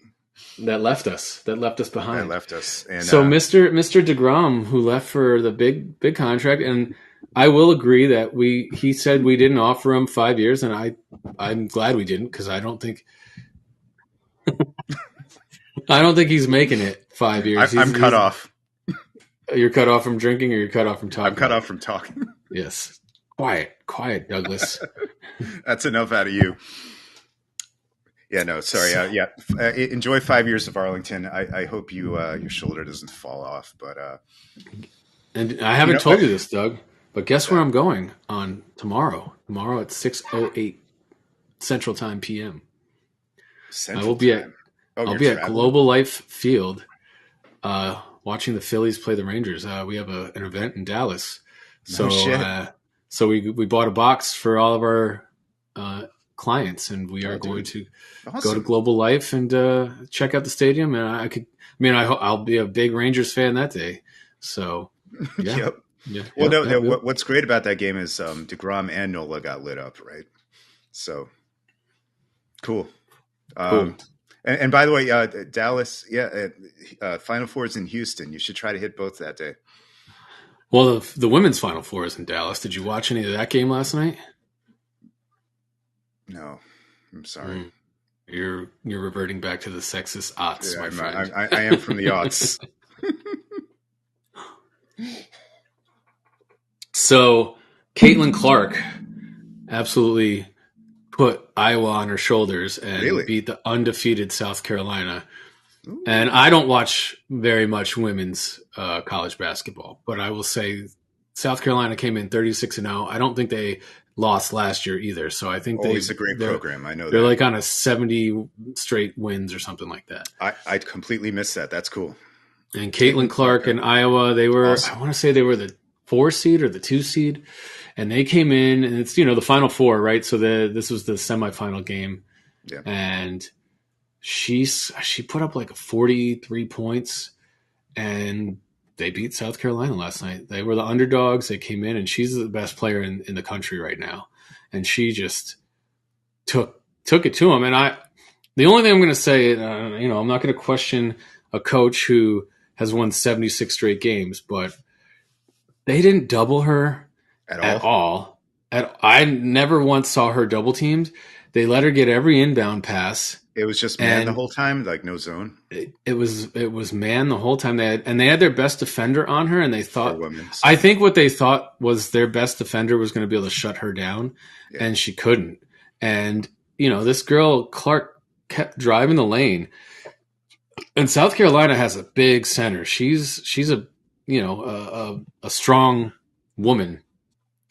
that left us behind. And so Mr. DeGrom, who left for the big contract, and I will agree that he said we didn't offer him 5 years, and I'm glad we didn't, because I don't think he's making it 5 years. I'm cut off. You're cut off from drinking, or you're cut off from talking? I'm cut off from talking. Yes. Quiet, Douglas. That's enough out of you. Yeah, no, sorry. Enjoy 5 years of Arlington. I hope your shoulder doesn't fall off. But and I haven't told you this, Doug, but guess where I'm going on tomorrow? Tomorrow at 6:08 Central Time PM. I will be at Global Life Field, watching the Phillies play the Rangers. We have an event in Dallas. So, so we bought a box for all of our clients, and we are going to go to Global Life and check out the stadium. And I'll be a big Rangers fan that day. So, yeah. Yep. Yeah. Well, what's great about that game is DeGrom and Nola got lit up, right? So, cool. And by the way, Dallas, Final Four is in Houston. You should try to hit both that day. Well, the women's Final Four is in Dallas. Did you watch any of that game last night? No, I'm sorry. You're reverting back to the sexist aughts, my friend. I am from the aughts. So, Caitlin Clark absolutely put Iowa on her shoulders and beat the undefeated South Carolina. Ooh. And I don't watch very much women's college basketball, but I will say South Carolina came in 36-0. I don't think they lost last year either. So I think always a great program. I know they're like on a 70 straight wins or something like that. I completely missed that. That's cool. And Caitlin Clark and Iowa, they were, awesome. I want to say they were the 4 seed or the 2 seed. And they came in, and it's, the Final Four, right? So this was the semifinal game. Yeah. And she put up like 43 points, and they beat South Carolina last night. They were the underdogs. They came in, and she's the best player in the country right now. And she just took it to them. And the only thing I'm going to say, I'm not going to question a coach who has won 76 straight games, but they didn't double her at all. I never once saw her double teamed. They let her get every inbound pass. It was just man the whole time, like no zone. It was man the whole time. They had their best defender on her, and they thought. I think what they thought was their best defender was going to be able to shut her down, and she couldn't. And this girl Clark kept driving the lane, and South Carolina has a big center. She's a strong woman.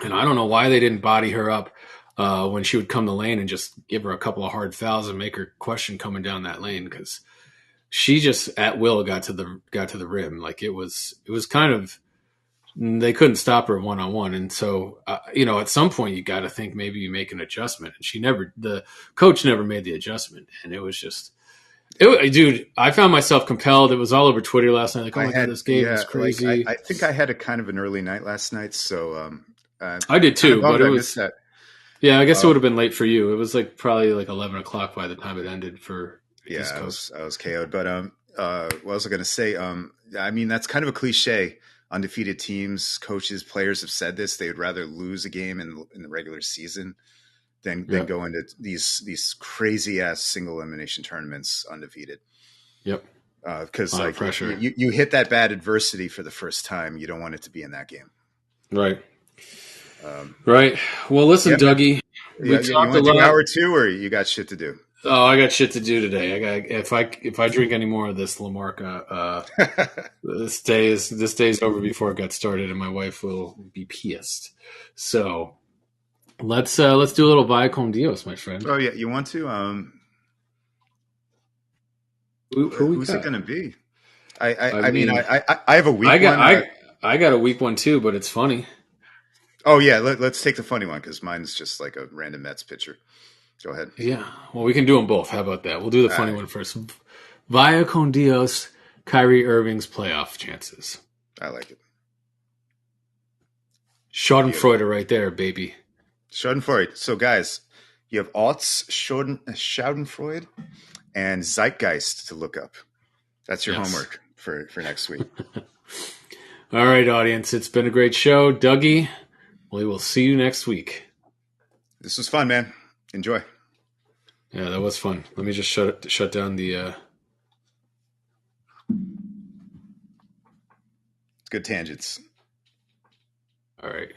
And I don't know why they didn't body her up when she would come the lane and just give her a couple of hard fouls and make her question coming down that lane, because she just at will got to the rim. Like it was kind of, they couldn't stop her 1-on-1. And so at some point you got to think maybe you make an adjustment. And the coach never made the adjustment, and it was just Dude, I found myself compelled. It was all over Twitter last night. Like, oh my God, this game is crazy. I think I had a kind of an early night last night, so I did too, but it was. missed that. Yeah, I guess it would have been late for you. It was like probably like 11 o'clock by the time it ended for East Coast. I was KO'd. But what was I going to say? I mean, that's kind of a cliche. Undefeated teams, coaches, players have said this. They would rather lose a game in the regular season than go into these crazy ass single elimination tournaments undefeated. Yep. Because like pressure. You hit that bad adversity for the first time, you don't want it to be in that game. Right. Right. Well, listen, Dougie. We talked a lot. Hour 2, or you got shit to do? Oh, I got shit to do today. If I drink any more of this La Marca, this day is over before it got started, and my wife will be pissed. So let's do a little Vaya con Dios, my friend. Oh yeah, you want to? Who's it going to be? I mean, I have a weak one. I got a weak one too, but it's funny. Oh yeah, let's take the funny one because mine's just like a random Mets pitcher. Go ahead. Yeah, well, we can do them both. How about that? We'll do the funny one first. Vaya con Dios, Kyrie Irving's playoff chances. I like it. Schadenfreude right there, baby. Schadenfreude. So guys, you have Otz, Schadenfreude, and Zeitgeist to look up. That's your homework for next week. All right, audience. It's been a great show. Dougie, we will see you next week. This was fun, man. Enjoy. Yeah, that was fun. Let me just shut down the... Good tangents. All right.